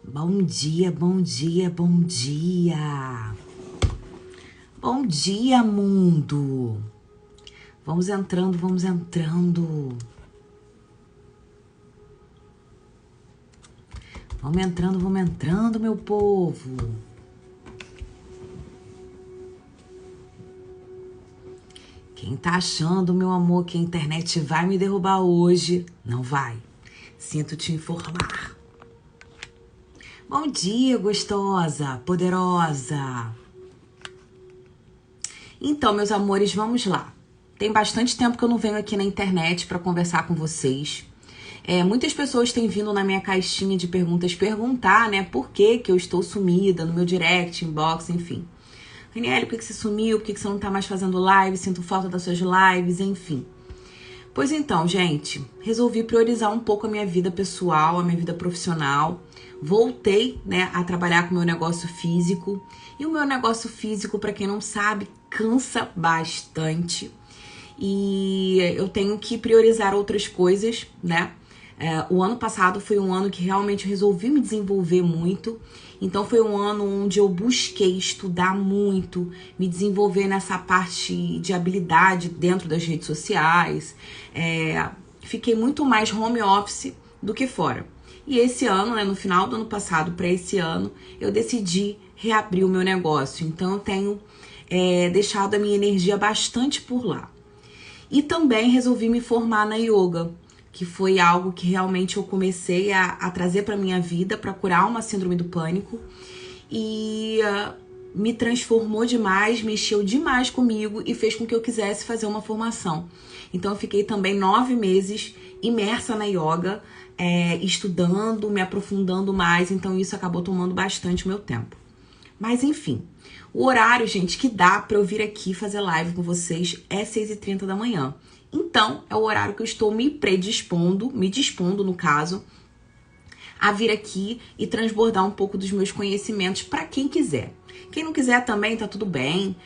Bom dia, bom dia, bom dia. Bom dia, mundo. Vamos entrando, vamos entrando. Vamos entrando, meu povo. Quem tá achando, meu amor, que a internet vai me derrubar hoje, não vai. Sinto te informar. Bom dia, gostosa, poderosa. Então, meus amores, vamos lá. Tem bastante tempo que eu não venho aqui na internet para conversar com vocês. Muitas pessoas têm vindo na minha caixinha de perguntas perguntar, né, por que eu estou sumida no meu direct, inbox, enfim. Raniele, por que você sumiu? Por que você não tá mais fazendo live? Sinto falta das suas lives, enfim. Pois então, gente, resolvi priorizar um pouco a minha vida pessoal, a minha vida profissional. Voltei, né, a trabalhar com o meu negócio físico. E o meu negócio físico, para quem não sabe, cansa bastante. E eu tenho que priorizar outras coisas, né? O ano passado foi um ano que realmente resolvi me desenvolver muito. Então foi um ano onde eu busquei estudar muito, me desenvolver nessa parte de habilidade dentro das redes sociais. Fiquei muito mais home office do que fora. E esse ano, né, no final do ano passado para esse ano, eu decidi reabrir o meu negócio. Então eu tenho deixado a minha energia bastante por lá. E também resolvi me formar na yoga, que foi algo que realmente eu comecei a trazer para minha vida para curar uma síndrome do pânico. E me transformou demais, mexeu demais comigo e fez com que eu quisesse fazer uma formação. Então eu fiquei também 9 meses imersa na yoga, estudando, me aprofundando mais. Então isso acabou tomando bastante meu tempo. Mas enfim, o horário, gente, que dá pra eu vir aqui fazer live com vocês é 6h30 da manhã. Então, é o horário que eu estou me dispondo, no caso, a vir aqui e transbordar um pouco dos meus conhecimentos para quem quiser. Quem não quiser também, tá tudo bem.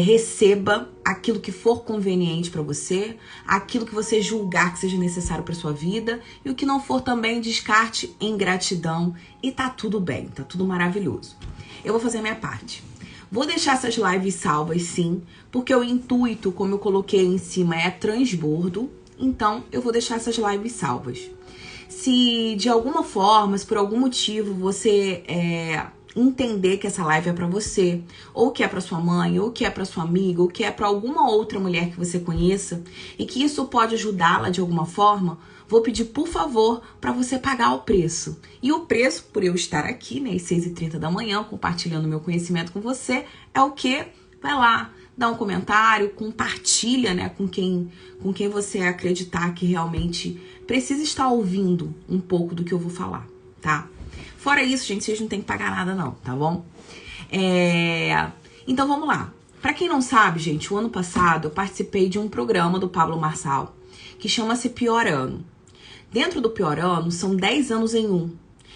Receba aquilo que for conveniente para você, aquilo que você julgar que seja necessário para sua vida, e o que não for também, descarte em gratidão e tá tudo bem, tá tudo maravilhoso. Eu vou fazer a minha parte. Vou deixar essas lives salvas, sim, porque o intuito, como eu coloquei em cima, é transbordo. Então, eu vou deixar essas lives salvas. Se de alguma forma, se por algum motivo você entender que essa live é pra você, ou que é pra sua mãe, ou que é pra sua amiga, ou que é pra alguma outra mulher que você conheça, e que isso pode ajudá-la de alguma forma, vou pedir, por favor, para você pagar o preço. E o preço, por eu estar aqui, né, às 6h30 da manhã, compartilhando meu conhecimento com você, é o quê? Vai lá, dá um comentário, compartilha, né, com quem você acreditar que realmente precisa estar ouvindo um pouco do que eu vou falar, tá? Fora isso, gente, vocês não tem que pagar nada não, tá bom? Então vamos lá. Pra quem não sabe, gente, o ano passado eu participei de um programa do Pablo Marçal, que chama-se Pior Ano. Dentro do Pior Ano, são 10 anos em um.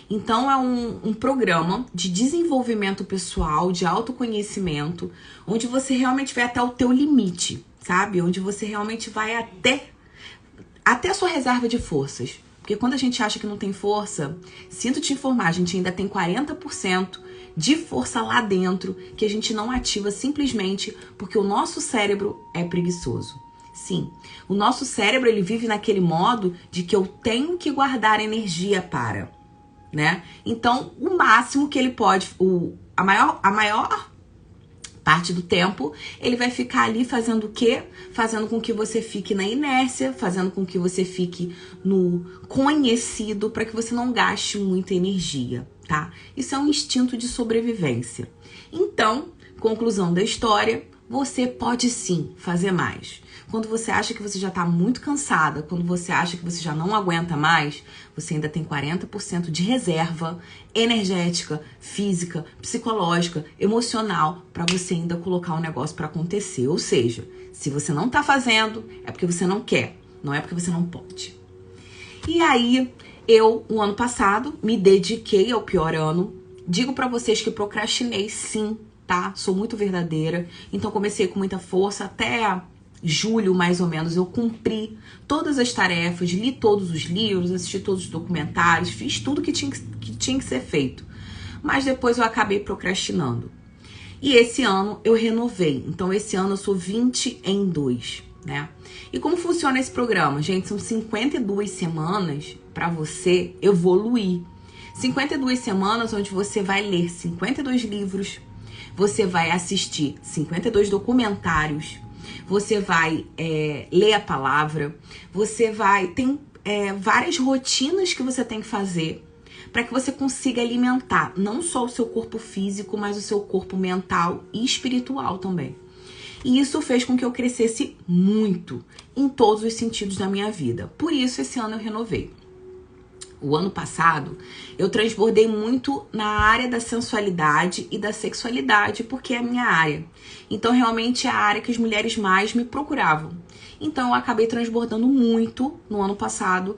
Então, é um programa de desenvolvimento pessoal, de autoconhecimento, onde você realmente vai até o teu limite, sabe? Onde você realmente vai até a sua reserva de forças. Porque quando a gente acha que não tem força, sinto te informar, a gente ainda tem 40% de força lá dentro que a gente não ativa simplesmente porque o nosso cérebro é preguiçoso. Sim, o nosso cérebro ele vive naquele modo de que eu tenho que guardar energia para, né? Então, o máximo que ele pode, a maior parte do tempo, ele vai ficar ali fazendo o quê? Fazendo com que você fique na inércia, fazendo com que você fique no conhecido, para que você não gaste muita energia, tá? Isso é um instinto de sobrevivência. Então, conclusão da história, você pode sim fazer mais. Quando você acha que você já está muito cansada, quando você acha que você já não aguenta mais, você ainda tem 40% de reserva energética, física, psicológica, emocional, para você ainda colocar o negócio para acontecer. Ou seja, se você não está fazendo, é porque você não quer, não é porque você não pode. E aí, eu, o ano passado, me dediquei ao Pior Ano. Digo para vocês que procrastinei sim, tá? Sou muito verdadeira. Então comecei com muita força até julho mais ou menos, eu cumpri todas as tarefas, li todos os livros, assisti todos os documentários, fiz tudo que tinha que ser feito. Mas depois eu acabei procrastinando. E esse ano eu renovei. Então esse ano eu sou 20 em 2, né? E como funciona esse programa? Gente, são 52 semanas para você evoluir. 52 semanas onde você vai ler 52 livros, você vai assistir 52 documentários, você vai ler a palavra, você vai... Tem várias rotinas que você tem que fazer para que você consiga alimentar não só o seu corpo físico, mas o seu corpo mental e espiritual também. E isso fez com que eu crescesse muito em todos os sentidos da minha vida. Por isso, esse ano eu renovei. O ano passado, eu transbordei muito na área da sensualidade e da sexualidade, porque é a minha área. Então, realmente, é a área que as mulheres mais me procuravam. Então, eu acabei transbordando muito no ano passado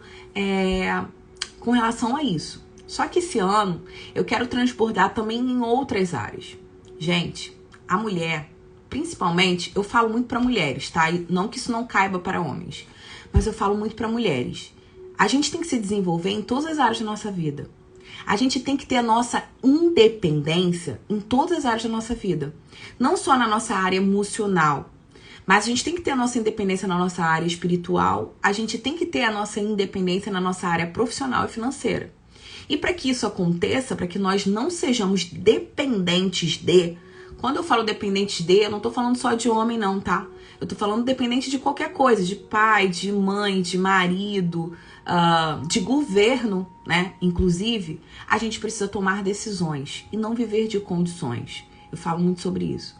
com relação a isso. Só que esse ano, eu quero transbordar também em outras áreas. Gente, a mulher, principalmente, eu falo muito para mulheres, tá? E não que isso não caiba para homens, mas eu falo muito para mulheres. A gente tem que se desenvolver em todas as áreas da nossa vida. A gente tem que ter a nossa independência em todas as áreas da nossa vida. Não só na nossa área emocional, mas a gente tem que ter a nossa independência na nossa área espiritual. A gente tem que ter a nossa independência na nossa área profissional e financeira. E para que isso aconteça, para que nós não sejamos dependentes de... Quando eu falo dependentes de, eu não tô falando só de homem não, tá? Eu tô falando dependente de qualquer coisa, de pai, de mãe, de marido, de governo, né? Inclusive, a gente precisa tomar decisões e não viver de condições. Eu falo muito sobre isso.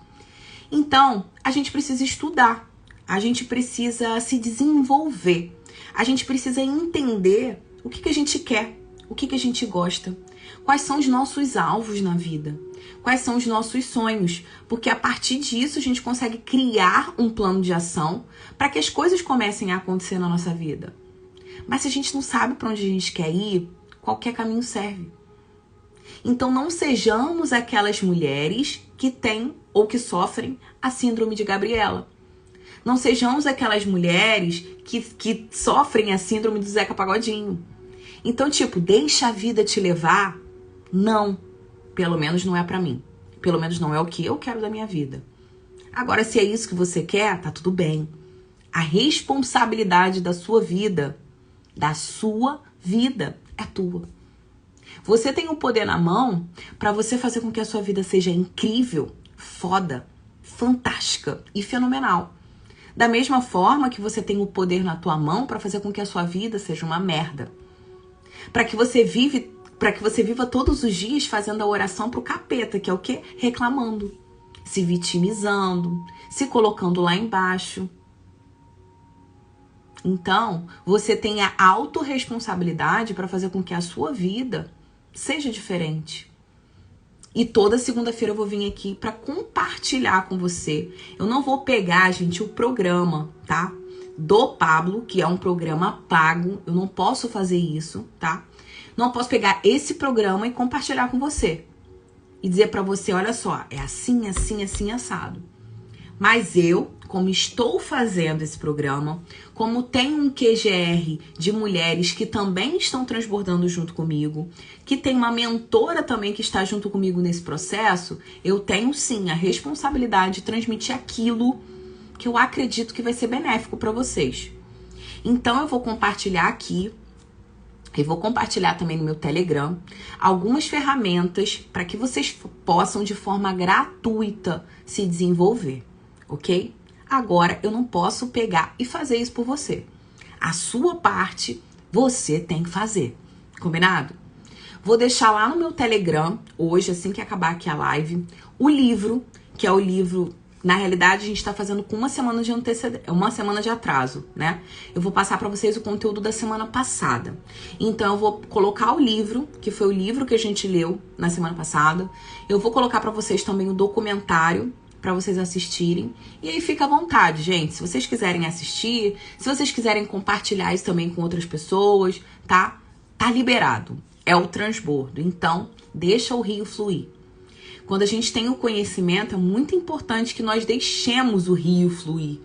Então, a gente precisa estudar, a gente precisa se desenvolver, a gente precisa entender o que a gente quer, o que a gente gosta, quais são os nossos alvos na vida, quais são os nossos sonhos, porque a partir disso a gente consegue criar um plano de ação para que as coisas comecem a acontecer na nossa vida. Mas se a gente não sabe para onde a gente quer ir, qualquer caminho serve. Então não sejamos aquelas mulheres que têm ou que sofrem a síndrome de Gabriela. Não sejamos aquelas mulheres que sofrem a síndrome do Zeca Pagodinho. Então, tipo, deixa a vida te levar? Não. Pelo menos não é pra mim. Pelo menos não é o que eu quero da minha vida. Agora, se é isso que você quer, tá tudo bem. A responsabilidade da sua vida é tua. Você tem o poder na mão pra você fazer com que a sua vida seja incrível, foda, fantástica e fenomenal. Da mesma forma que você tem o poder na tua mão pra fazer com que a sua vida seja uma merda. Para que você viva todos os dias fazendo a oração pro capeta, que é o quê? Reclamando, se vitimizando, se colocando lá embaixo. Então, você tem a autorresponsabilidade para fazer com que a sua vida seja diferente. E toda segunda-feira eu vou vir aqui para compartilhar com você. Eu não vou pegar, gente, o programa, tá? Do Pablo, que é um programa pago. Eu não posso fazer isso, tá? Não posso pegar esse programa e compartilhar com você. E dizer pra você, olha só, é assim, assim, assim, assado. Mas eu, como estou fazendo esse programa, como tem um QGR de mulheres que também estão transbordando junto comigo, que tem uma mentora também que está junto comigo nesse processo, eu tenho sim a responsabilidade de transmitir aquilo que eu acredito que vai ser benéfico para vocês. Então eu vou compartilhar aqui, e vou compartilhar também no meu Telegram, algumas ferramentas para que vocês possam de forma gratuita se desenvolver, ok? Agora eu não posso pegar e fazer isso por você. A sua parte você tem que fazer, combinado? Vou deixar lá no meu Telegram, hoje, assim que acabar aqui a live, o livro, que é o livro... Na realidade, a gente tá fazendo com uma semana de atraso, né? Eu vou passar pra vocês o conteúdo da semana passada. Então, eu vou colocar o livro, que foi o livro que a gente leu na semana passada. Eu vou colocar pra vocês também o documentário, pra vocês assistirem. E aí, fica à vontade, gente. Se vocês quiserem assistir, se vocês quiserem compartilhar isso também com outras pessoas, tá? Tá liberado. É o transbordo. Então, deixa o rio fluir. Quando a gente tem o conhecimento, é muito importante que nós deixemos o rio fluir.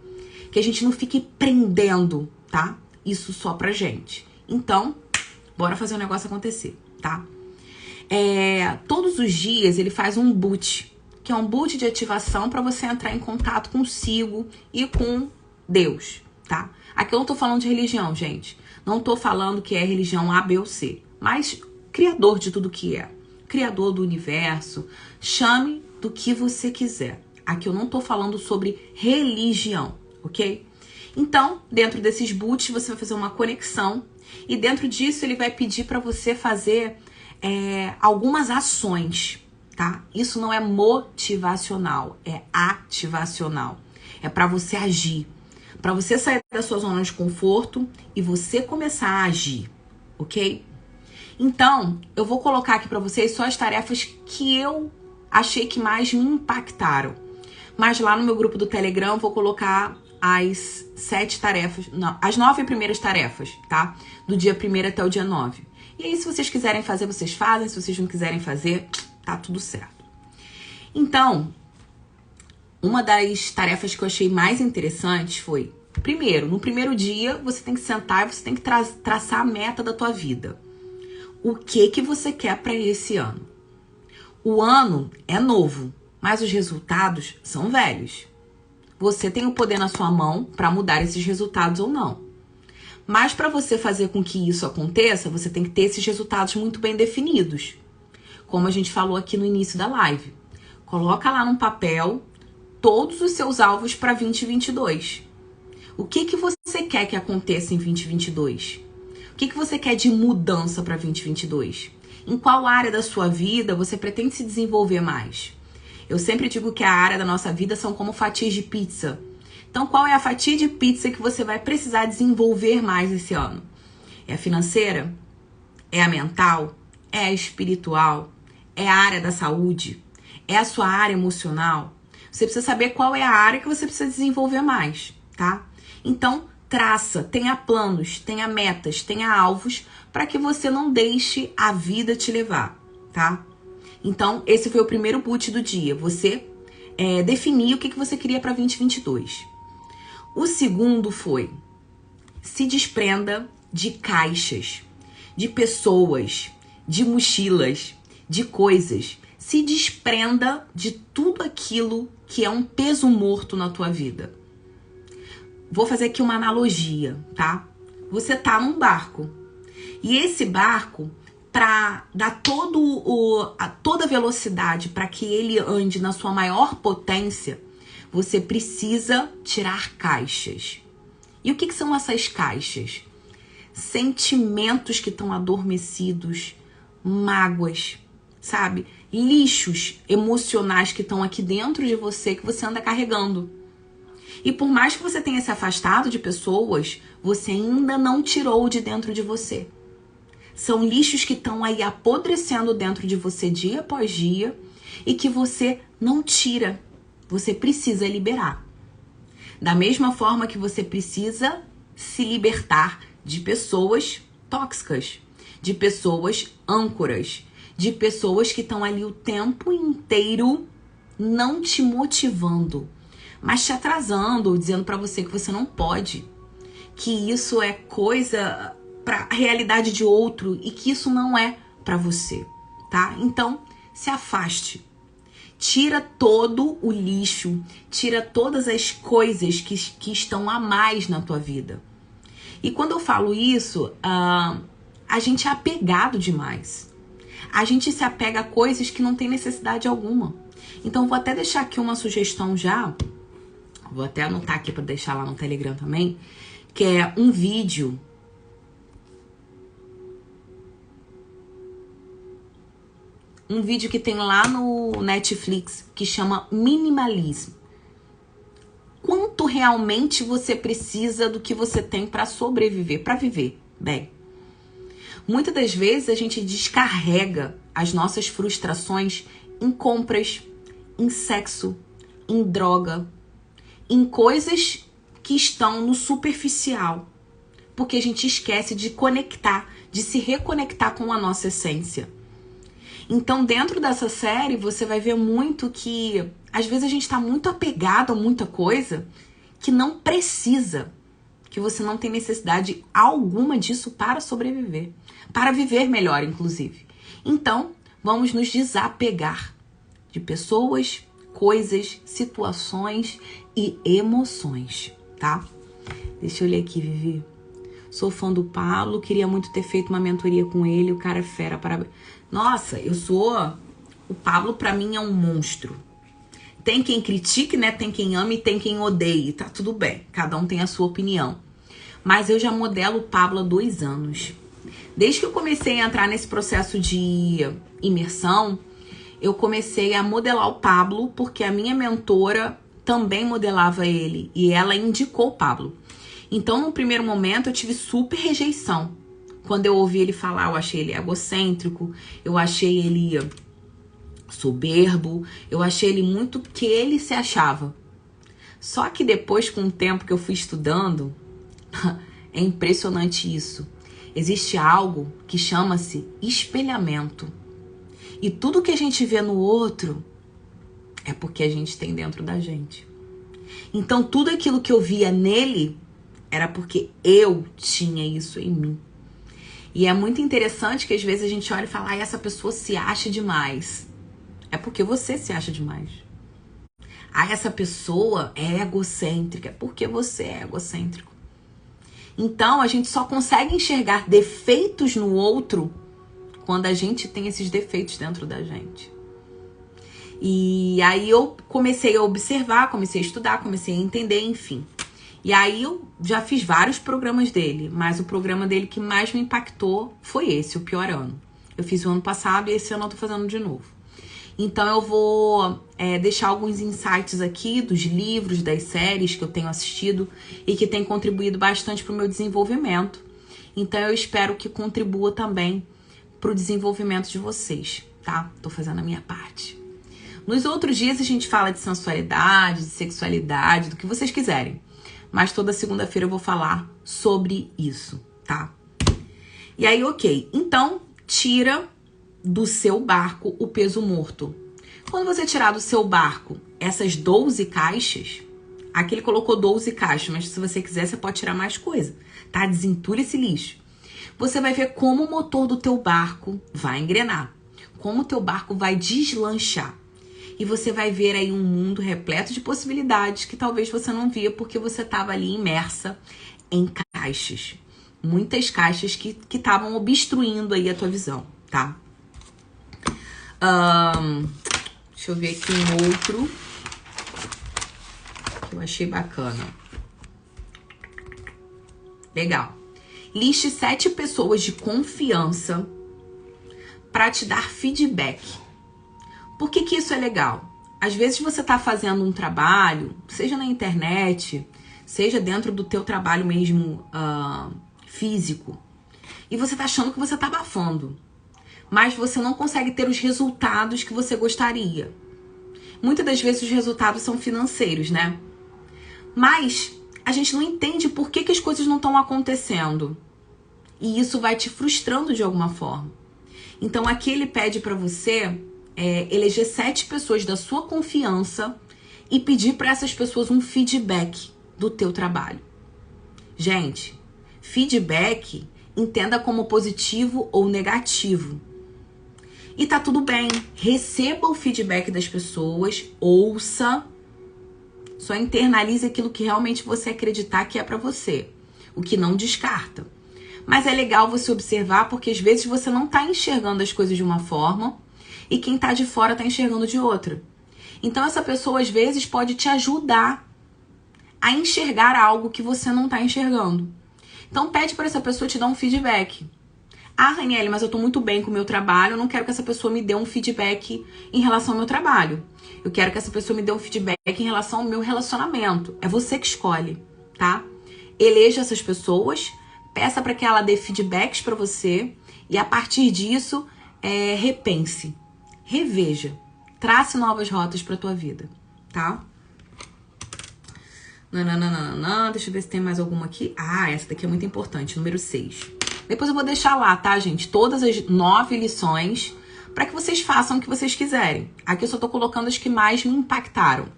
que a gente não fique prendendo, tá? Isso só pra gente. Então, bora fazer o negócio acontecer, tá? Todos os dias ele faz um boot, que é um boot de ativação para você entrar em contato consigo e com Deus, tá? Aqui eu não tô falando de religião, gente. Não tô falando que é religião A, B ou C, mas criador de tudo que é. Criador do universo. Chame do que você quiser. Aqui eu não tô falando sobre religião, ok? Então, dentro desses boots, você vai fazer uma conexão e dentro disso ele vai pedir para você fazer algumas ações, tá? Isso não é motivacional, é ativacional. É para você agir, para você sair da sua zona de conforto e você começar a agir, ok? Então, eu vou colocar aqui para vocês só as tarefas que eu achei que mais me impactaram. Mas lá no meu grupo do Telegram eu vou colocar as 7 tarefas, não, as 9 primeiras tarefas, tá? Do dia 1º até o dia 9. E aí, se vocês quiserem fazer, vocês fazem. Se vocês não quiserem fazer, tá tudo certo. Então, uma das tarefas que eu achei mais interessante foi, primeiro, no primeiro dia, você tem que sentar e você tem que traçar a meta da tua vida. O que você quer para esse ano? O ano é novo, mas os resultados são velhos. Você tem o poder na sua mão para mudar esses resultados ou não. Mas para você fazer com que isso aconteça, você tem que ter esses resultados muito bem definidos. Como a gente falou aqui no início da live. Coloca lá num papel todos os seus alvos para 2022. O que você quer que aconteça em 2022? O que você quer de mudança para 2022? Em qual área da sua vida você pretende se desenvolver mais? Eu sempre digo que a área da nossa vida são como fatias de pizza. Então, qual é a fatia de pizza que você vai precisar desenvolver mais esse ano? É a financeira? É a mental? É a espiritual? É a área da saúde? É a sua área emocional? Você precisa saber qual é a área que você precisa desenvolver mais, tá? Então, traça, tenha planos, tenha metas, tenha alvos para que você não deixe a vida te levar, tá? Então, esse foi o primeiro boot do dia. Você definir o que você queria para 2022. O segundo foi, se desprenda de caixas, de pessoas, de mochilas, de coisas. Se desprenda de tudo aquilo que é um peso morto na tua vida. Vou fazer aqui uma analogia, tá? Você tá num barco. E esse barco, para dar toda a velocidade para que ele ande na sua maior potência, você precisa tirar caixas. E o que são essas caixas? Sentimentos que estão adormecidos, mágoas, sabe? Lixos emocionais que estão aqui dentro de você que você anda carregando. E por mais que você tenha se afastado de pessoas, você ainda não tirou de dentro de você. São lixos que estão aí apodrecendo dentro de você dia após dia e que você não tira. Você precisa liberar. Da mesma forma que você precisa se libertar de pessoas tóxicas, de pessoas âncoras, de pessoas que estão ali o tempo inteiro não te motivando, mas te atrasando, dizendo pra você que você não pode, que isso é coisa pra realidade de outro e que isso não é pra você, tá? Então, se afaste. Tira todo o lixo, tira todas as coisas que estão a mais na tua vida. E quando eu falo isso, a gente é apegado demais. A gente se apega a coisas que não tem necessidade alguma. Então, vou até deixar aqui uma sugestão já. Vou até anotar aqui para deixar lá no Telegram também. Que é um vídeo. Um vídeo que tem lá no Netflix que chama Minimalismo. Quanto realmente você precisa do que você tem para sobreviver, para viver bem? Muitas das vezes a gente descarrega as nossas frustrações em compras, em sexo, em droga, em coisas que estão no superficial. Porque a gente esquece de conectar, de se reconectar com a nossa essência. Então, dentro dessa série, você vai ver muito que, às vezes, a gente tá muito apegado a muita coisa que não precisa, que você não tem necessidade alguma disso para sobreviver, para viver melhor, inclusive. Então, vamos nos desapegar de pessoas, coisas, situações e emoções, tá? Deixa eu ler aqui, Vivi. Sou fã do Pablo, queria muito ter feito uma mentoria com ele, o cara é fera, parabéns. Nossa, o Pablo pra mim é um monstro. Tem quem critique, né? Tem quem ame e tem quem odeie, tá tudo bem. Cada um tem a sua opinião. Mas eu já modelo o Pablo há 2 anos. Desde que eu comecei a entrar nesse processo de imersão, eu comecei a modelar o Pablo, porque a minha mentora também modelava ele e ela indicou o Pablo. Então, no primeiro momento, eu tive super rejeição. Quando eu ouvi ele falar, eu achei ele egocêntrico, eu achei ele soberbo, eu achei ele muito que ele se achava. Só que depois, com o tempo que eu fui estudando, é impressionante isso. Existe algo que chama-se espelhamento. E tudo que a gente vê no outro é porque a gente tem dentro da gente. Então, tudo aquilo que eu via nele era porque eu tinha isso em mim. E é muito interessante que às vezes a gente olha e fala, essa pessoa se acha demais. É porque você se acha demais. Essa pessoa é egocêntrica. É porque você é egocêntrico. Então, a gente só consegue enxergar defeitos no outro quando a gente tem esses defeitos dentro da gente. E aí eu comecei a observar, comecei a estudar, comecei a entender, enfim. E aí eu já fiz vários programas dele, mas o programa dele que mais me impactou foi esse, o Pior Ano. Eu fiz o ano passado e esse ano eu tô fazendo de novo. Então eu vou deixar alguns insights aqui dos livros, das séries que eu tenho assistido e que tem contribuído bastante para o meu desenvolvimento. Então eu espero que contribua também para o desenvolvimento de vocês, tá? Tô fazendo a minha parte. Nos outros dias a gente fala de sensualidade, de sexualidade, do que vocês quiserem. Mas toda segunda-feira eu vou falar sobre isso, tá? E aí, ok. Então, tira do seu barco o peso morto. Quando você tirar do seu barco essas 12 caixas, aqui ele colocou 12 caixas, mas se você quiser, você pode tirar mais coisa, tá? Desentulha esse lixo. Você vai ver como o motor do teu barco vai engrenar, como o teu barco vai deslanchar. E você vai ver aí um mundo repleto de possibilidades que talvez você não via porque você estava ali imersa em caixas. Muitas caixas que estavam obstruindo aí a tua visão, tá? Deixa eu ver aqui um outro que eu achei bacana. Legal. Liste 7 pessoas de confiança para te dar feedback. Por que isso é legal? Às vezes você está fazendo um trabalho, seja na internet, seja dentro do teu trabalho mesmo físico, e você está achando que você está abafando, mas você não consegue ter os resultados que você gostaria. Muitas das vezes os resultados são financeiros, né? Mas a gente não entende por que as coisas não estão acontecendo. E isso vai te frustrando de alguma forma. Então aqui ele pede para você eleger 7 pessoas da sua confiança e pedir para essas pessoas um feedback do teu trabalho. Gente, feedback entenda como positivo ou negativo. E tá tudo bem, receba o feedback das pessoas, ouça, só internalize aquilo que realmente você acreditar que é para você, o que não descarta. Mas é legal você observar porque às vezes você não tá enxergando as coisas de uma forma e quem tá de fora tá enxergando de outra. Então essa pessoa às vezes pode te ajudar a enxergar algo que você não tá enxergando. Então pede para essa pessoa te dar um feedback. Raniele, mas eu tô muito bem com o meu trabalho, eu não quero que essa pessoa me dê um feedback em relação ao meu trabalho. Eu quero que essa pessoa me dê um feedback em relação ao meu relacionamento. É você que escolhe, tá? Eleja essas pessoas, peça para que ela dê feedbacks para você e a partir disso, repense. Reveja, trace novas rotas para tua vida, tá? Deixa eu ver se tem mais alguma aqui. Essa daqui é muito importante, número 6. Depois eu vou deixar lá, tá, gente? Todas as 9 lições para que vocês façam o que vocês quiserem. Aqui eu só tô colocando as que mais me impactaram.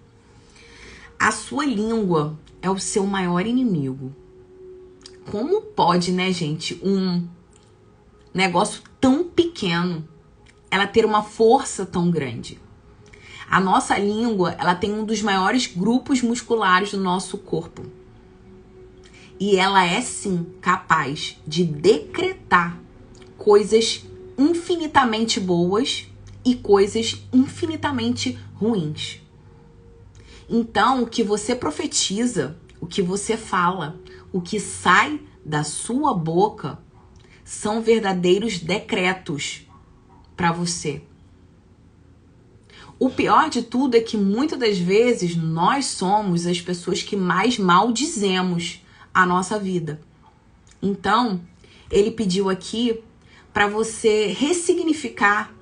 A sua língua é o seu maior inimigo. Como pode, né, gente, um negócio tão pequeno, ela ter uma força tão grande? A nossa língua, ela tem um dos maiores grupos musculares do nosso corpo. E ela é, sim, capaz de decretar coisas infinitamente boas e coisas infinitamente ruins. Então, o que você profetiza, o que você fala, o que sai da sua boca são verdadeiros decretos para você. O pior de tudo é que muitas das vezes nós somos as pessoas que mais maldizemos a nossa vida. Então, ele pediu aqui para você ressignificar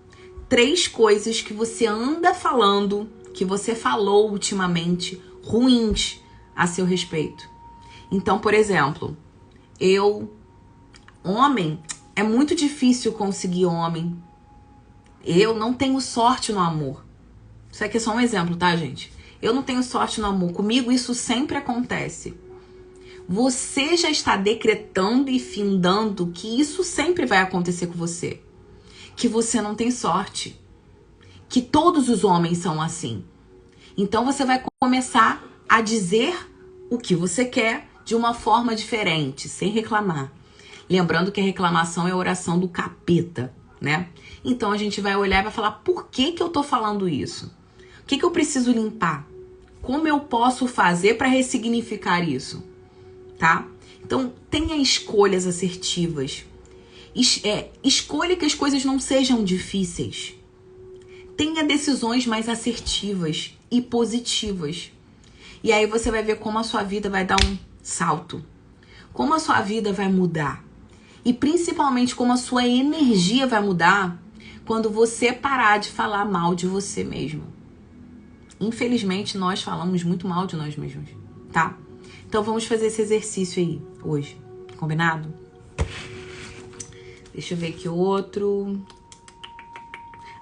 3 coisas que você anda falando, que você falou ultimamente, ruins a seu respeito. Então, por exemplo, homem, é muito difícil conseguir homem. Eu não tenho sorte no amor. Isso aqui é só um exemplo, tá, gente? Eu não tenho sorte no amor. Comigo isso sempre acontece. Você já está decretando e findando que isso sempre vai acontecer com você. Que você não tem sorte. Que todos os homens são assim. Então você vai começar a dizer o que você quer de uma forma diferente, sem reclamar. Lembrando que a reclamação é a oração do capeta, né? Então a gente vai olhar e vai falar, por que eu tô falando isso? O que eu preciso limpar? Como eu posso fazer para ressignificar isso? Tá? Então tenha escolhas assertivas. Escolha que as coisas não sejam difíceis. Tenha decisões mais assertivas e positivas. E aí você vai ver como a sua vida vai dar um salto. Como a sua vida vai mudar. E principalmente como a sua energia vai mudar quando você parar de falar mal de você mesmo. Infelizmente, nós falamos muito mal de nós mesmos, tá? Então vamos fazer esse exercício aí hoje. Combinado? Deixa eu ver aqui outro.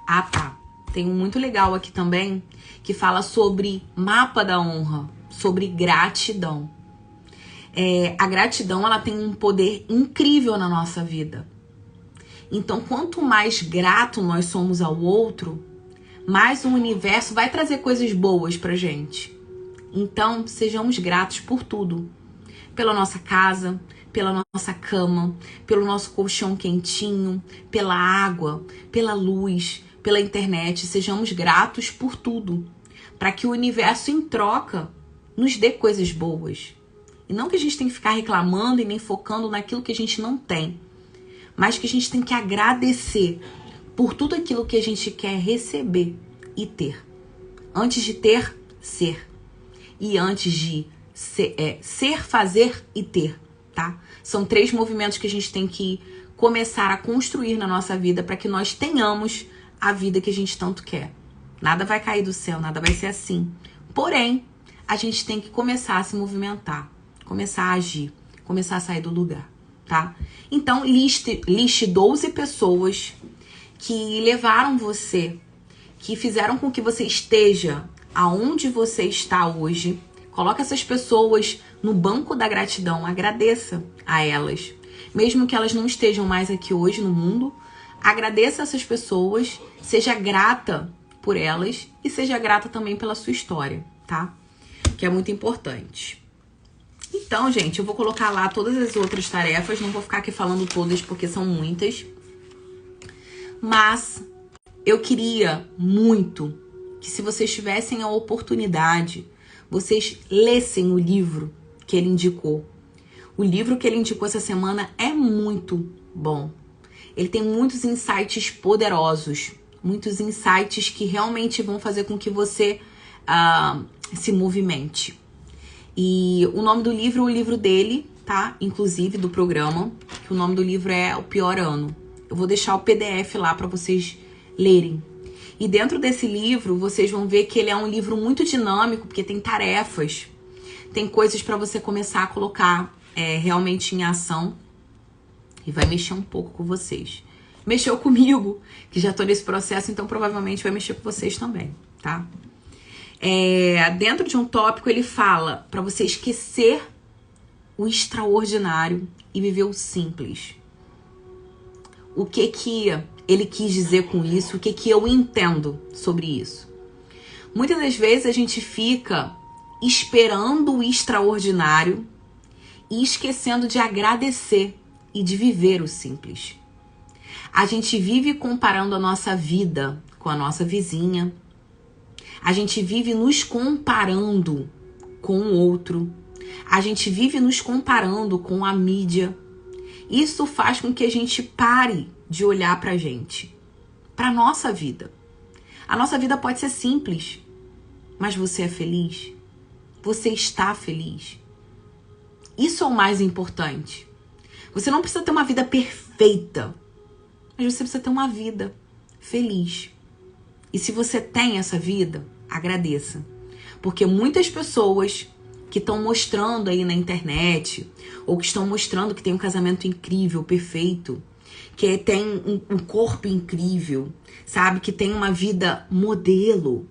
Ah, tá. Tem um muito legal aqui também que fala sobre mapa da honra, sobre gratidão. A gratidão, ela tem um poder incrível na nossa vida. Então, quanto mais grato nós somos ao outro, mais o universo vai trazer coisas boas pra gente. Então, sejamos gratos por tudo. Pela nossa casa, pela nossa cama, pelo nosso colchão quentinho, pela água, pela luz, pela internet. Sejamos gratos por tudo. Para que o universo, em troca, nos dê coisas boas. E não que a gente tem que ficar reclamando e nem focando naquilo que a gente não tem. Mas que a gente tem que agradecer por tudo aquilo que a gente quer receber e ter. Antes de ter, ser. E antes de ser, fazer e ter, tá? São 3 movimentos que a gente tem que começar a construir na nossa vida para que nós tenhamos a vida que a gente tanto quer. Nada vai cair do céu, nada vai ser assim. Porém, a gente tem que começar a se movimentar, começar a agir, começar a sair do lugar, tá? Então, liste 12 pessoas que levaram você, que fizeram com que você esteja aonde você está hoje. Coloque essas pessoas no banco da gratidão, agradeça a elas. Mesmo que elas não estejam mais aqui hoje no mundo, agradeça essas pessoas, seja grata por elas e seja grata também pela sua história, tá? Que é muito importante. Então, gente, eu vou colocar lá todas as outras tarefas, não vou ficar aqui falando todas porque são muitas. Mas eu queria muito que, se vocês tivessem a oportunidade, vocês lessem o livro que ele indicou. O livro que ele indicou essa semana é muito bom. Ele tem muitos insights poderosos, muitos insights que realmente vão fazer com que você se movimente. E o nome do livro, o livro dele, tá? Inclusive do programa, que o nome do livro é O Pior Ano. Eu vou deixar o PDF lá para vocês lerem. E dentro desse livro, vocês vão ver que ele é um livro muito dinâmico, porque tem tarefas, tem coisas para você começar a colocar realmente em ação. E vai mexer um pouco com vocês. Mexeu comigo, que já tô nesse processo, então provavelmente vai mexer com vocês também, tá? Dentro de um tópico ele fala para você esquecer o extraordinário e viver o simples. O que ele quis dizer com isso? O que eu entendo sobre isso? Muitas das vezes a gente fica esperando o extraordinário e esquecendo de agradecer e de viver o simples. A gente vive comparando a nossa vida com a nossa vizinha. A gente vive nos comparando com o outro. A gente vive nos comparando com a mídia. Isso faz com que a gente pare de olhar pra gente, pra nossa vida. A nossa vida pode ser simples, mas você é feliz? Você está feliz? Isso é o mais importante. Você não precisa ter uma vida perfeita, mas você precisa ter uma vida feliz. E se você tem essa vida, agradeça. Porque muitas pessoas que estão mostrando aí na internet, ou que estão mostrando que tem um casamento incrível, perfeito, que tem um corpo incrível, sabe? Que tem uma vida modelo,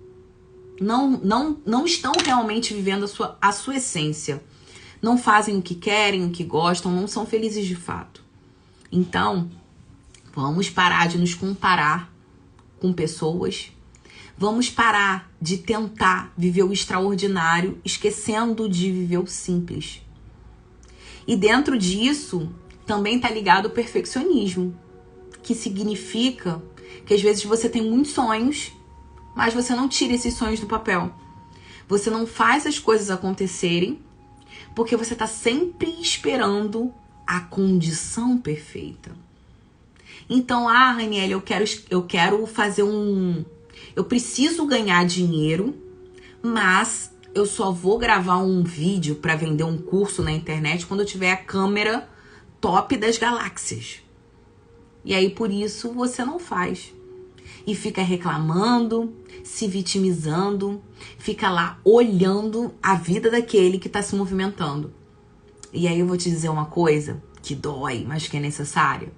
não estão realmente vivendo a sua essência. Não fazem o que querem, o que gostam, não são felizes de fato. Então, vamos parar de nos comparar com pessoas. Vamos parar de tentar viver o extraordinário, esquecendo de viver o simples. E dentro disso, também está ligado o perfeccionismo, que significa que às vezes você tem muitos sonhos, mas você não tira esses sonhos do papel. Você não faz as coisas acontecerem, porque você está sempre esperando a condição perfeita. Então, Raniele, eu quero fazer eu preciso ganhar dinheiro, mas eu só vou gravar um vídeo para vender um curso na internet quando eu tiver a câmera top das galáxias. E aí, por isso, você não faz. E fica reclamando, se vitimizando, fica lá olhando a vida daquele que está se movimentando. E aí eu vou te dizer uma coisa que dói, mas que é necessária.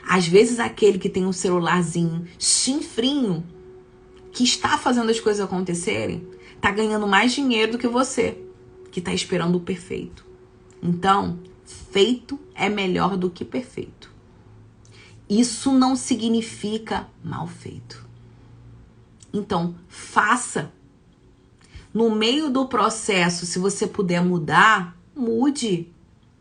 Às vezes aquele que tem um celularzinho chinfrinho, que está fazendo as coisas acontecerem, tá ganhando mais dinheiro do que você, que tá esperando o perfeito. Então, feito é melhor do que perfeito. Isso não significa mal feito. Então, faça. No meio do processo, se você puder mudar, mude.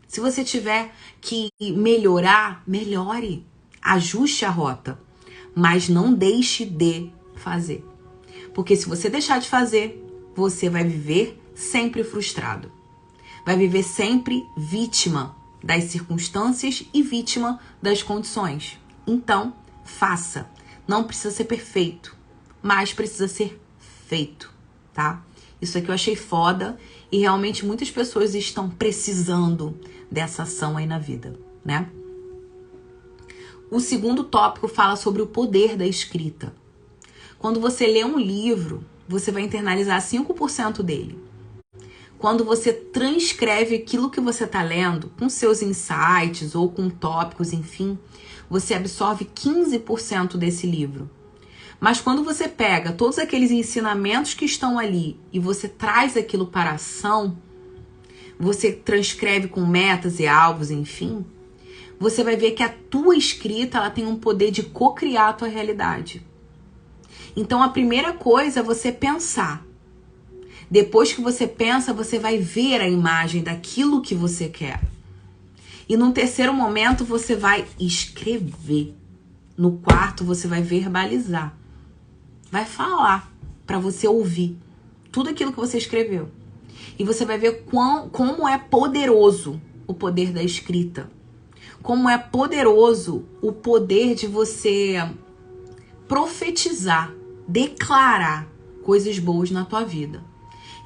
Se você tiver que melhorar, melhore. Ajuste a rota. Mas não deixe de fazer. Porque se você deixar de fazer, você vai viver sempre frustrado. Vai viver sempre vítima das circunstâncias e vítima das condições. Então, faça. Não precisa ser perfeito, mas precisa ser feito, tá? Isso aqui eu achei foda e realmente muitas pessoas estão precisando dessa ação aí na vida, né? O segundo tópico fala sobre o poder da escrita. Quando você lê um livro, você vai internalizar 5% dele. Quando você transcreve aquilo que você está lendo, com seus insights ou com tópicos, enfim, você absorve 15% desse livro. Mas quando você pega todos aqueles ensinamentos que estão ali e você traz aquilo para a ação, você transcreve com metas e alvos, enfim, você vai ver que a tua escrita ela tem um poder de co-criar a tua realidade. Então a primeira coisa é você pensar. Depois que você pensa, você vai ver a imagem daquilo que você quer. E num terceiro momento, você vai escrever. No quarto, você vai verbalizar. Vai falar para você ouvir tudo aquilo que você escreveu. E você vai ver como é poderoso o poder da escrita. Como é poderoso o poder de você profetizar, declarar coisas boas na tua vida.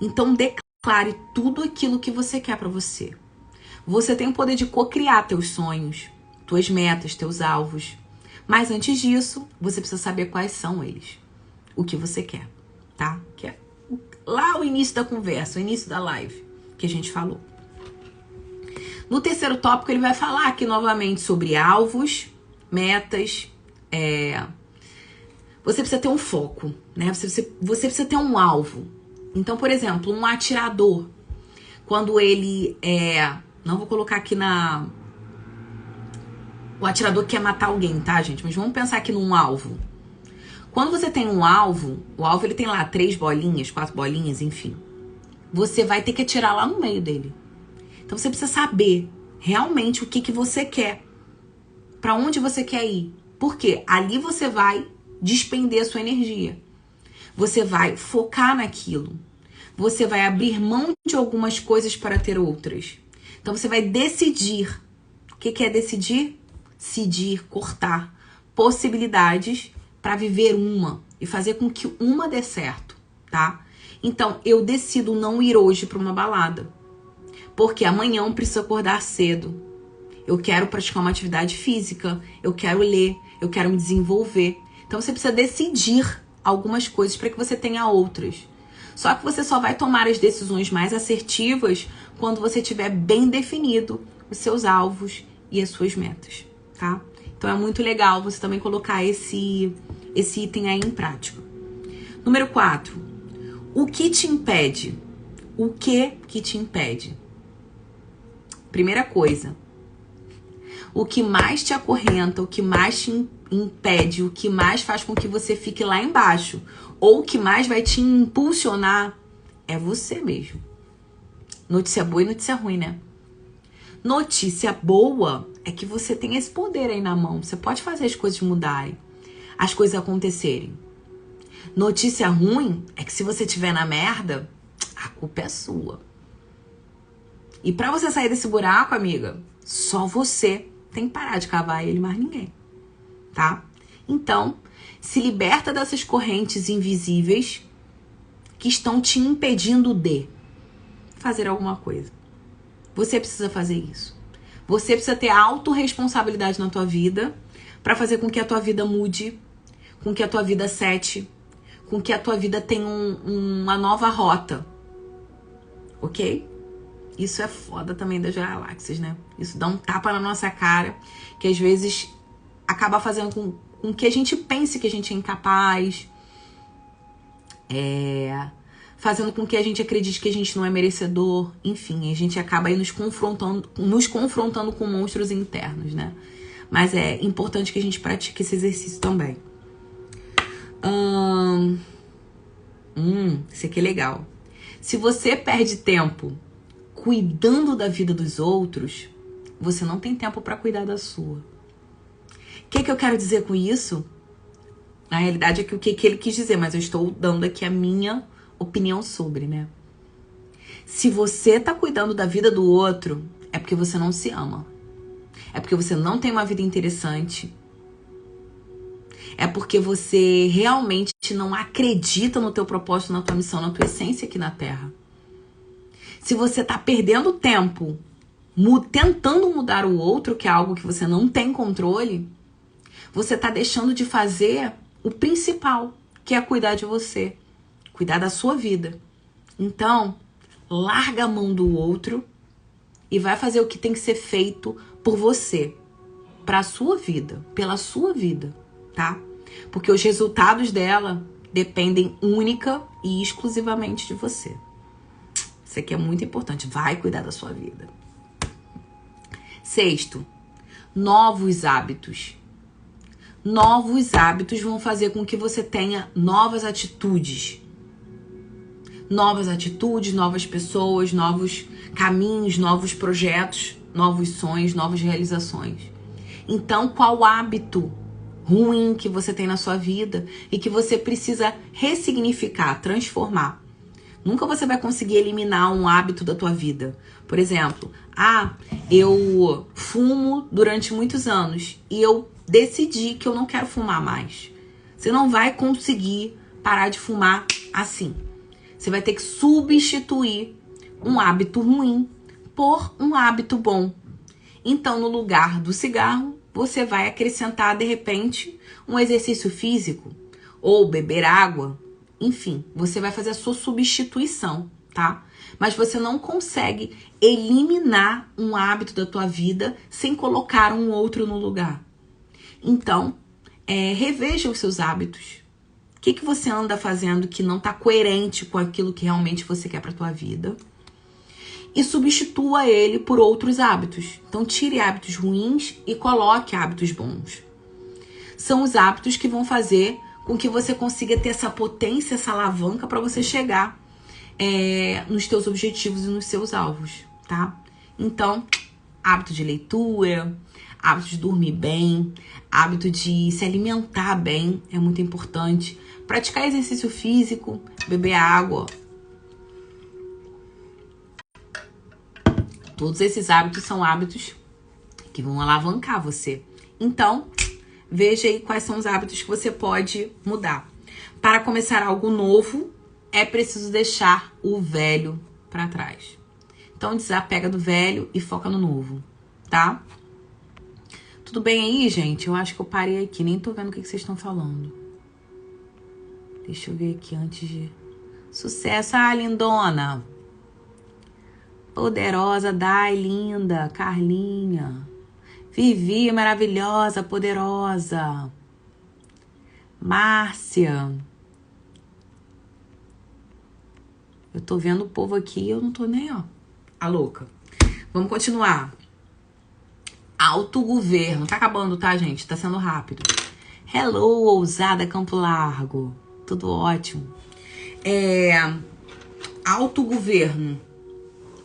Então, declare tudo aquilo que você quer para você. Você tem o poder de co-criar teus sonhos, tuas metas, teus alvos. Mas antes disso, você precisa saber quais são eles. O que você quer, tá? Que é lá o início da conversa, o início da live que a gente falou. No terceiro tópico, ele vai falar aqui novamente sobre alvos, metas. Você precisa ter um foco, né? Você precisa ter um alvo. Então, por exemplo, um atirador, quando ele não vou colocar aqui o atirador quer matar alguém, tá, gente? Mas vamos pensar aqui num alvo. Quando você tem um alvo, o alvo ele tem lá 3 bolinhas, 4 bolinhas, enfim. Você vai ter que atirar lá no meio dele. Então você precisa saber realmente o que você quer. Pra onde você quer ir. Porque ali você vai despender a sua energia. Você vai focar naquilo. Você vai abrir mão de algumas coisas para ter outras. Então você vai decidir. O que é decidir? Decidir, cortar possibilidades para viver uma e fazer com que uma dê certo, tá? Então eu decido não ir hoje para uma balada, porque amanhã eu preciso acordar cedo. Eu quero praticar uma atividade física, eu quero ler, eu quero me desenvolver. Então você precisa decidir algumas coisas para que você tenha outras. Só que você só vai tomar as decisões mais assertivas quando você tiver bem definido os seus alvos e as suas metas, tá? Então é muito legal você também colocar esse item aí em prática. Número 4. O que te impede? O que te impede? Primeira coisa. O que mais te acorrenta, o que mais te impede, o que mais faz com que você fique lá embaixo, ou o que mais vai te impulsionar, é você mesmo. Notícia boa e notícia ruim, né? Notícia boa é que você tem esse poder aí na mão. Você pode fazer as coisas mudarem, as coisas acontecerem. Notícia ruim é que se você estiver na merda, a culpa é sua. E pra você sair desse buraco, amiga, só você tem que parar de cavar ele, mais ninguém, tá? Então, se liberta dessas correntes invisíveis que estão te impedindo de fazer alguma coisa. Você precisa fazer isso. Você precisa ter autorresponsabilidade na tua vida para fazer com que a tua vida mude, com que a tua vida sete, com que a tua vida tenha uma nova rota. Ok? Isso é foda também das galáxias, né? Isso dá um tapa na nossa cara, que às vezes acaba fazendo com que a gente pense que a gente é incapaz, fazendo com que a gente acredite que a gente não é merecedor. Enfim, a gente acaba aí nos confrontando com monstros internos, né? Mas é importante que a gente pratique esse exercício também. Isso aqui é legal. Se você perde tempo cuidando da vida dos outros, você não tem tempo para cuidar da sua. O que eu quero dizer com isso? Na realidade é que o que ele quis dizer, mas eu estou dando aqui a minha opinião sobre, né? Se você tá cuidando da vida do outro, é porque você não se ama. É porque você não tem uma vida interessante. É porque você realmente não acredita no teu propósito, na tua missão, na tua essência aqui na Terra. Se você tá perdendo tempo tentando mudar o outro, que é algo que você não tem controle, você tá deixando de fazer o principal, que é cuidar de você, cuidar da sua vida. Então, larga a mão do outro e vai fazer o que tem que ser feito por você, pra sua vida, pela sua vida, tá? Porque os resultados dela dependem única e exclusivamente de você. Isso aqui é muito importante. Vai cuidar da sua vida. 6º, novos hábitos. Novos hábitos vão fazer com que você tenha novas atitudes. Novas atitudes, novas pessoas, novos caminhos, novos projetos, novos sonhos, novas realizações. Então, qual hábito ruim que você tem na sua vida e que você precisa ressignificar, transformar? Nunca você vai conseguir eliminar um hábito da tua vida. Por exemplo, eu fumo durante muitos anos e eu decidi que eu não quero fumar mais. Você não vai conseguir parar de fumar assim. Você vai ter que substituir um hábito ruim por um hábito bom. Então, no lugar do cigarro, você vai acrescentar, de repente, um exercício físico ou beber água. Enfim, você vai fazer a sua substituição, tá? Mas você não consegue eliminar um hábito da tua vida sem colocar um outro no lugar. Então, reveja os seus hábitos. O que você anda fazendo que não tá coerente com aquilo que realmente você quer pra tua vida. E substitua ele por outros hábitos. Então, tire hábitos ruins e coloque hábitos bons. São os hábitos que vão fazer com que você consiga ter essa potência, essa alavanca para você chegar nos teus objetivos e nos seus alvos, tá? Então, hábito de leitura, hábito de dormir bem, hábito de se alimentar bem, é muito importante. Praticar exercício físico, beber água. Todos esses hábitos são hábitos que vão alavancar você. Então, veja aí quais são os hábitos que você pode mudar. Para começar algo novo, é preciso deixar o velho para trás. Então, desapega do velho e foca no novo, tá? Tudo bem aí, gente? Eu acho que eu parei aqui, nem tô vendo o que vocês estão falando. Deixa eu ver aqui antes de... Sucesso, lindona! Poderosa, Dai, linda, Carlinha. Vivi, maravilhosa, poderosa. Márcia. Eu tô vendo o povo aqui e eu não tô nem, ó. A louca. Vamos continuar. Autogoverno. Tá acabando, tá, gente? Tá sendo rápido. Hello, ousada Campo Largo. Tudo ótimo. Autogoverno.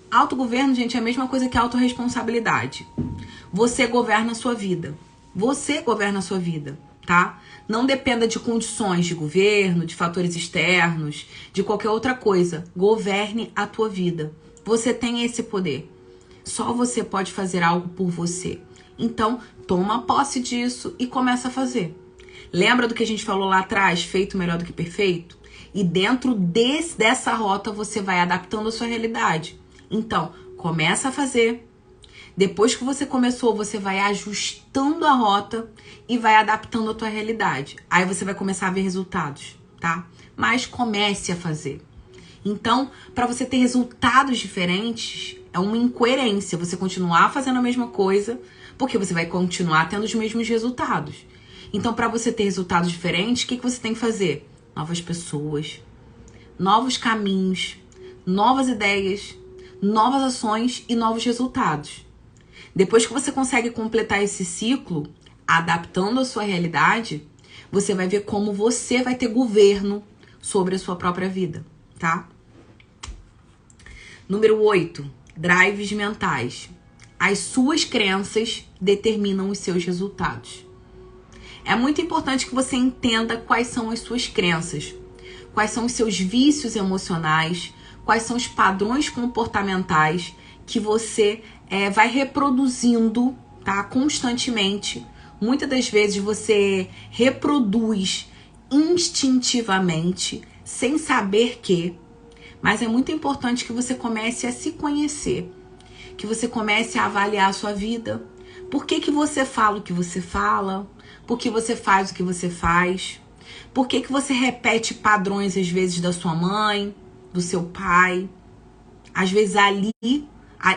Autogoverno, gente, é a mesma coisa que autorresponsabilidade. Você governa a sua vida. Você governa a sua vida, tá? Não dependa de condições de governo, de fatores externos, de qualquer outra coisa. Governe a tua vida. Você tem esse poder. Só você pode fazer algo por você. Então, toma posse disso e começa a fazer. Lembra do que a gente falou lá atrás? Feito melhor do que perfeito? E dentro dessa rota, você vai adaptando a sua realidade. Então, começa a fazer. Depois que você começou, você vai ajustando a rota e vai adaptando a tua realidade. Aí você vai começar a ver resultados, tá? Mas comece a fazer. Então, para você ter resultados diferentes, é uma incoerência você continuar fazendo a mesma coisa, porque você vai continuar tendo os mesmos resultados. Então, para você ter resultados diferentes, o que você tem que fazer? Novas pessoas, novos caminhos, novas ideias, novas ações e novos resultados. Depois que você consegue completar esse ciclo, adaptando a sua realidade, você vai ver como você vai ter governo sobre a sua própria vida, tá? Número 8, drives mentais. As suas crenças determinam os seus resultados. É muito importante que você entenda quais são as suas crenças, quais são os seus vícios emocionais, quais são os padrões comportamentais que você vai reproduzindo, tá? Constantemente. Muitas das vezes você reproduz instintivamente, sem saber que. Mas é muito importante que você comece a se conhecer, que você comece a avaliar a sua vida. Por que você fala o que você fala? Por que você faz o que você faz? Por que você repete padrões, às vezes, da sua mãe, do seu pai? Às vezes ali,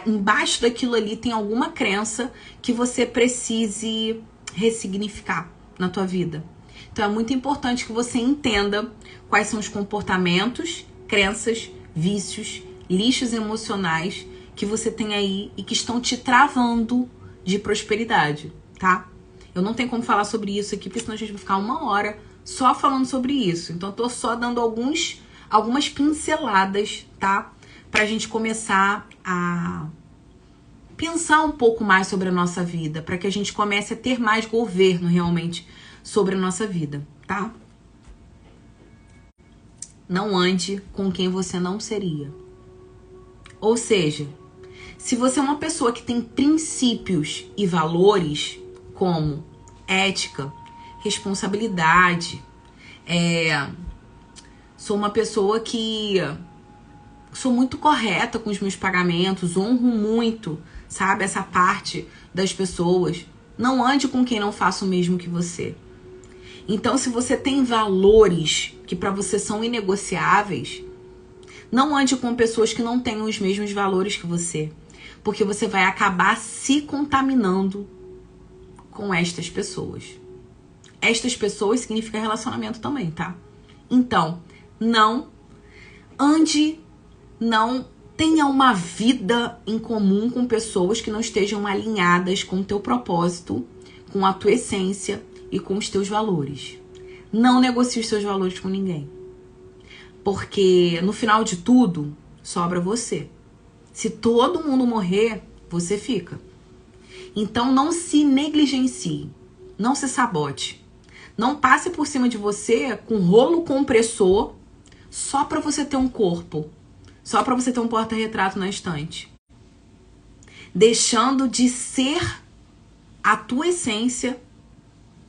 embaixo daquilo ali, tem alguma crença que você precise ressignificar na tua vida. Então é muito importante que você entenda quais são os comportamentos, crenças, vícios, lixos emocionais que você tem aí e que estão te travando de prosperidade, tá? Eu não tenho como falar sobre isso aqui, porque senão a gente vai ficar 1 hora só falando sobre isso. Então eu tô só dando algumas pinceladas, tá? Pra gente começar a pensar um pouco mais sobre a nossa vida, para que a gente comece a ter mais governo realmente sobre a nossa vida, tá? Não ande com quem você não seria. Ou seja, se você é uma pessoa que tem princípios e valores como ética, responsabilidade, sou uma pessoa que sou muito correta com os meus pagamentos, honro muito, sabe, essa parte das pessoas. Não ande com quem não faça o mesmo que você. Então, se você tem valores que para você são inegociáveis, não ande com pessoas que não tenham os mesmos valores que você, porque você vai acabar se contaminando com estas pessoas. Estas pessoas significa relacionamento também, tá? Então, não ande, não tenha uma vida em comum com pessoas que não estejam alinhadas com o teu propósito, com a tua essência e com os teus valores. Não negocie os seus valores com ninguém. Porque no final de tudo, sobra você. Se todo mundo morrer, você fica. Então não se negligencie, não se sabote. Não passe por cima de você com rolo compressor só para você ter um corpo, só para você ter um porta-retrato na estante. Deixando de ser a tua essência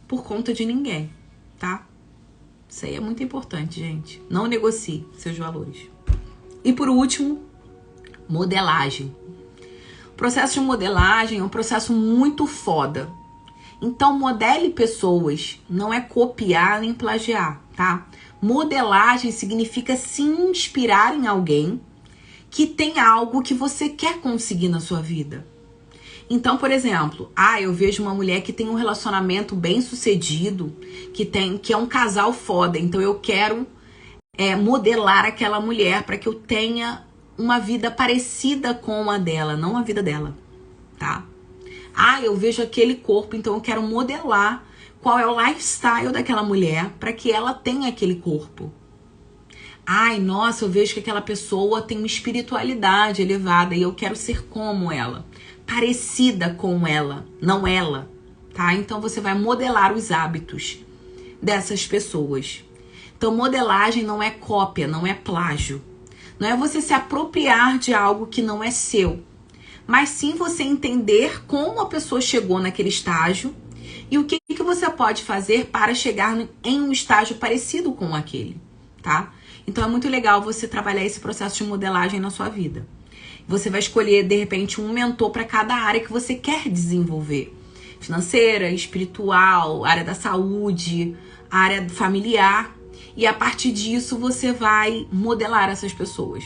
por conta de ninguém, tá? Isso aí é muito importante, gente. Não negocie seus valores. E por último, modelagem. O processo de modelagem é um processo muito foda. Então, modele pessoas, não é copiar nem plagiar, tá? Modelagem significa se inspirar em alguém que tem algo que você quer conseguir na sua vida. Então, por exemplo, eu vejo uma mulher que tem um relacionamento bem sucedido, que é um casal foda, então eu quero modelar aquela mulher para que eu tenha uma vida parecida com a dela, não a vida dela, tá? Eu vejo aquele corpo, então eu quero modelar qual é o lifestyle daquela mulher para que ela tenha aquele corpo. Nossa, eu vejo que aquela pessoa tem uma espiritualidade elevada e eu quero ser como ela, parecida com ela, não ela, tá? Então você vai modelar os hábitos dessas pessoas. Então modelagem não é cópia, não é plágio. Não é você se apropriar de algo que não é seu, mas sim você entender como a pessoa chegou naquele estágio e o que você pode fazer para chegar em um estágio parecido com aquele, tá? Então é muito legal você trabalhar esse processo de modelagem na sua vida. Você vai escolher, de repente, um mentor para cada área que você quer desenvolver. Financeira, espiritual, área da saúde, área familiar. E a partir disso você vai modelar essas pessoas.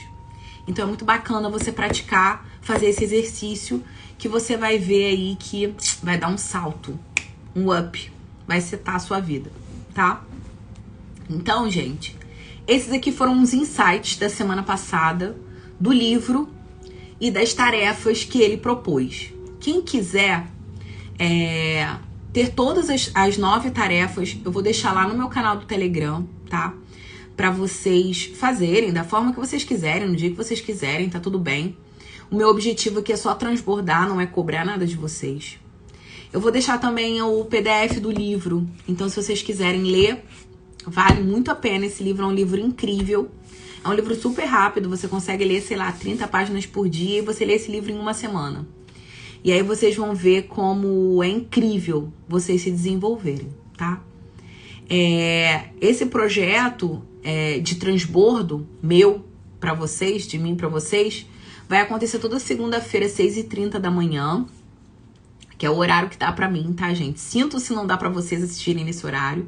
Então é muito bacana você praticar, fazer esse exercício que você vai ver aí que vai dar um salto, um up, vai setar a sua vida, tá? Então, gente, esses aqui foram os insights da semana passada do livro e das tarefas que ele propôs. Quem quiser ter todas as 9 tarefas, eu vou deixar lá no meu canal do Telegram, tá? Pra vocês fazerem da forma que vocês quiserem, no dia que vocês quiserem, tá tudo bem. O meu objetivo aqui é só transbordar, não é cobrar nada de vocês. Eu vou deixar também o PDF do livro, então se vocês quiserem ler, vale muito a pena. Esse livro é um livro incrível. É um livro super rápido, você consegue ler, sei lá, 30 páginas por dia e você lê esse livro em uma semana. E aí vocês vão ver como é incrível vocês se desenvolverem, tá? Esse projeto de transbordo meu pra vocês, de mim pra vocês, vai acontecer toda segunda-feira, 6h30 da manhã, que é o horário que dá pra mim, tá, gente? Sinto se não dá pra vocês assistirem nesse horário.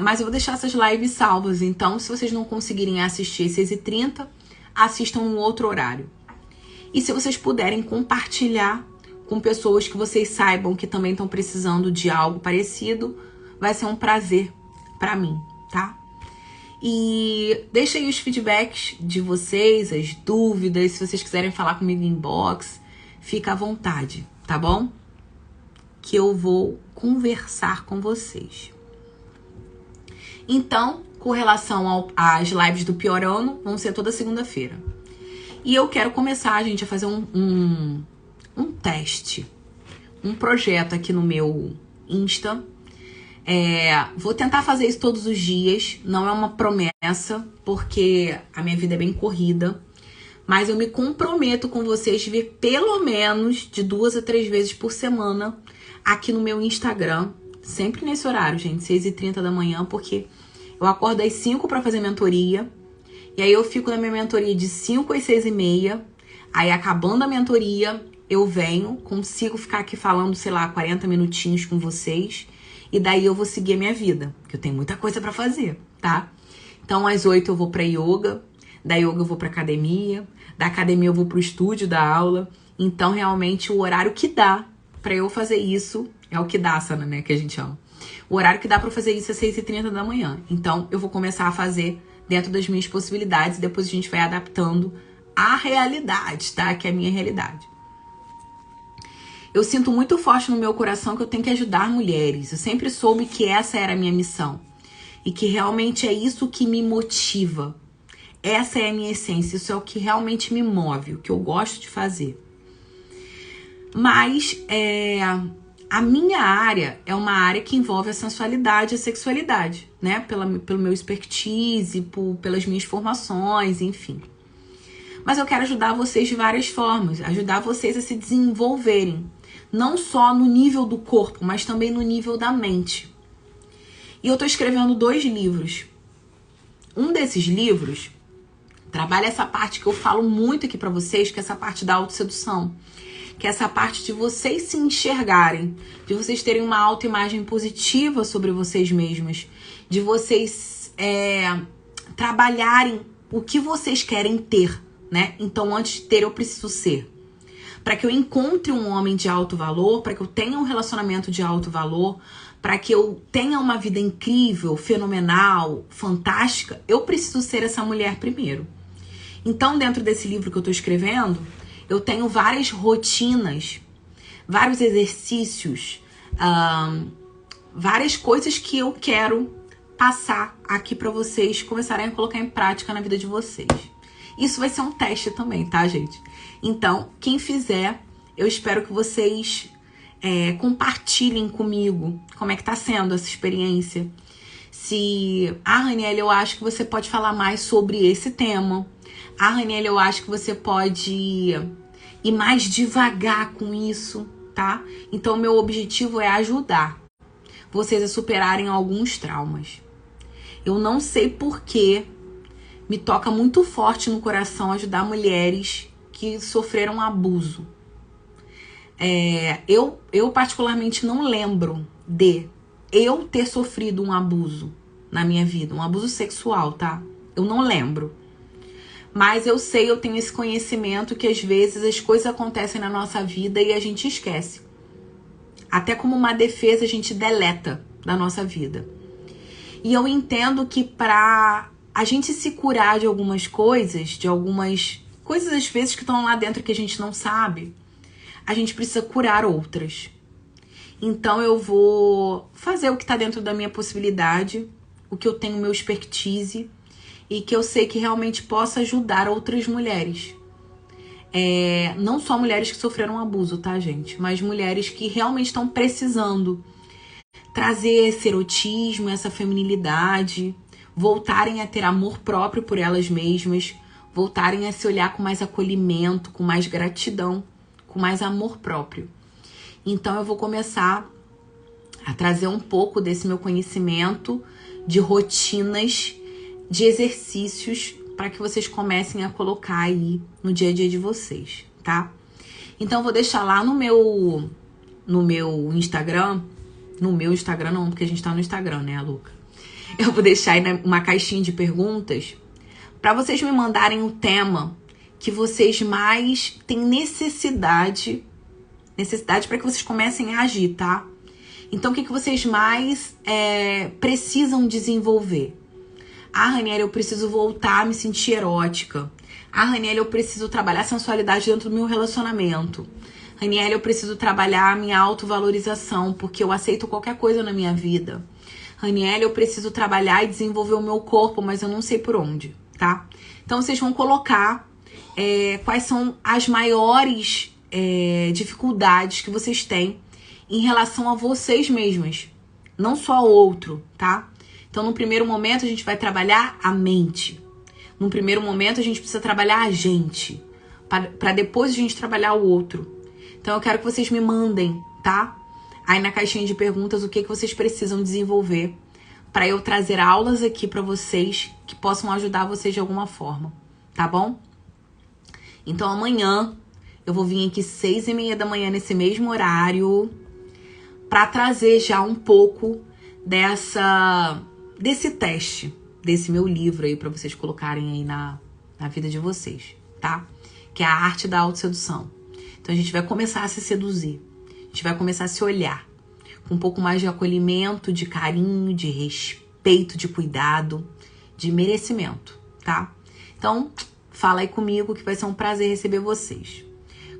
Mas eu vou deixar essas lives salvas, então se vocês não conseguirem assistir 6h30, assistam um outro horário. E se vocês puderem compartilhar com pessoas que vocês saibam que também estão precisando de algo parecido, vai ser um prazer pra mim, tá? E deixa aí os feedbacks de vocês, as dúvidas, se vocês quiserem falar comigo em inbox, fica à vontade, tá bom? Que eu vou conversar com vocês. Então, com relação às lives do Piorando, vão ser toda segunda-feira. E eu quero começar, gente, a fazer um teste, um projeto aqui no meu Insta. Vou tentar fazer isso todos os dias, não é uma promessa, porque a minha vida é bem corrida. Mas eu me comprometo com vocês de ver pelo menos de 2 a 3 vezes por semana aqui no meu Instagram. Sempre nesse horário, gente, 6h30 da manhã, porque eu acordo às 5 para fazer mentoria. E aí eu fico na minha mentoria de 5 às 6h30. Aí acabando a mentoria, eu venho, consigo ficar aqui falando, sei lá, 40 minutinhos com vocês. E daí eu vou seguir a minha vida, porque eu tenho muita coisa pra fazer, tá? Então às 8 eu vou pra yoga, da yoga eu vou pra academia, da academia eu vou pro estúdio da aula. Então realmente o horário que dá pra eu fazer isso é o que dá, Sana, né, que a gente chama. O horário que dá pra fazer isso é 6h30 da manhã. Então, eu vou começar a fazer dentro das minhas possibilidades e depois a gente vai adaptando à realidade, tá? Que é a minha realidade. Eu sinto muito forte no meu coração que eu tenho que ajudar mulheres. Eu sempre soube que essa era a minha missão. E que realmente é isso que me motiva. Essa é a minha essência. Isso é o que realmente me move. O que eu gosto de fazer. Mas a minha área é uma área que envolve a sensualidade e a sexualidade, né? Pelo meu expertise, pelas minhas formações, enfim. Mas eu quero ajudar vocês de várias formas. Ajudar vocês a se desenvolverem. Não só no nível do corpo, mas também no nível da mente. E eu tô escrevendo 2 livros. Um desses livros trabalha essa parte que eu falo muito aqui pra vocês, que é essa parte da autossedução. Que é essa parte de vocês se enxergarem, de vocês terem uma autoimagem positiva sobre vocês mesmas, de vocês trabalharem o que vocês querem ter, né? Então, antes de ter, eu preciso ser. Para que eu encontre um homem de alto valor, para que eu tenha um relacionamento de alto valor, para que eu tenha uma vida incrível, fenomenal, fantástica, eu preciso ser essa mulher primeiro. Então, dentro desse livro que eu tô escrevendo, eu tenho várias rotinas, vários exercícios, várias coisas que eu quero passar aqui pra vocês começarem a colocar em prática na vida de vocês. Isso vai ser um teste também, tá, gente? Então, quem fizer, eu espero que vocês compartilhem comigo como é que tá sendo essa experiência. Se, Raniele, eu acho que você pode falar mais sobre esse tema. Raniele, eu acho que você pode ir mais devagar com isso, tá? Então, meu objetivo é ajudar vocês a superarem alguns traumas. Eu não sei porquê, me toca muito forte no coração ajudar mulheres que sofreram abuso. Eu particularmente não lembro de eu ter sofrido um abuso na minha vida, um abuso sexual, tá? Eu não lembro. Mas eu sei, eu tenho esse conhecimento que às vezes as coisas acontecem na nossa vida e a gente esquece. Até como uma defesa a gente deleta da nossa vida. E eu entendo que pra a gente se curar de algumas coisas às vezes que estão lá dentro que a gente não sabe, a gente precisa curar outras. Então eu vou fazer o que tá dentro da minha possibilidade, o que eu tenho meu expertise e que eu sei que realmente possa ajudar outras mulheres. Não só mulheres que sofreram abuso, tá, gente? Mas mulheres que realmente estão precisando trazer esse erotismo, essa feminilidade, voltarem a ter amor próprio por elas mesmas, voltarem a se olhar com mais acolhimento, com mais gratidão, com mais amor próprio. Então eu vou começar a trazer um pouco desse meu conhecimento de rotinas, de exercícios, para que vocês comecem a colocar aí no dia a dia de vocês, tá? Então eu vou deixar lá no meu Instagram, no meu Instagram não, porque a gente tá no Instagram, né, Luca? Eu vou deixar aí uma caixinha de perguntas para vocês me mandarem o tema que vocês mais têm necessidade para que vocês comecem a agir, tá? Então, o que vocês mais precisam desenvolver? Raniele, eu preciso voltar a me sentir erótica. Raniele, eu preciso trabalhar a sensualidade dentro do meu relacionamento. Raniele, eu preciso trabalhar a minha autovalorização, porque eu aceito qualquer coisa na minha vida. Raniele, eu preciso trabalhar e desenvolver o meu corpo, mas eu não sei por onde, tá? Então, vocês vão colocar quais são as maiores dificuldades que vocês têm em relação a vocês mesmas, não só ao outro, tá? Então, no primeiro momento, a gente vai trabalhar a mente. No primeiro momento, a gente precisa trabalhar a gente, para depois a gente trabalhar o outro. Então, eu quero que vocês me mandem, tá? Aí na caixinha de perguntas, o que vocês precisam desenvolver para eu trazer aulas aqui para vocês que possam ajudar vocês de alguma forma, tá bom? Então, amanhã eu vou vir aqui 6h30 da manhã nesse mesmo horário para trazer já um pouco desse teste, desse meu livro aí para vocês colocarem aí na vida de vocês, tá? Que é a arte da autossedução. Então a gente vai começar a se seduzir, a gente vai começar a se olhar com um pouco mais de acolhimento, de carinho, de respeito, de cuidado, de merecimento, tá? Então, fala aí comigo que vai ser um prazer receber vocês.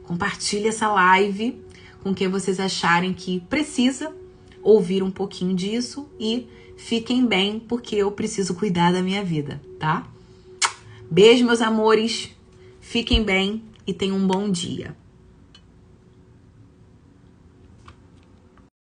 Compartilhe essa live com quem vocês acharem que precisa ouvir um pouquinho disso e fiquem bem, porque eu preciso cuidar da minha vida, tá? Beijo, meus amores. Fiquem bem e tenham um bom dia.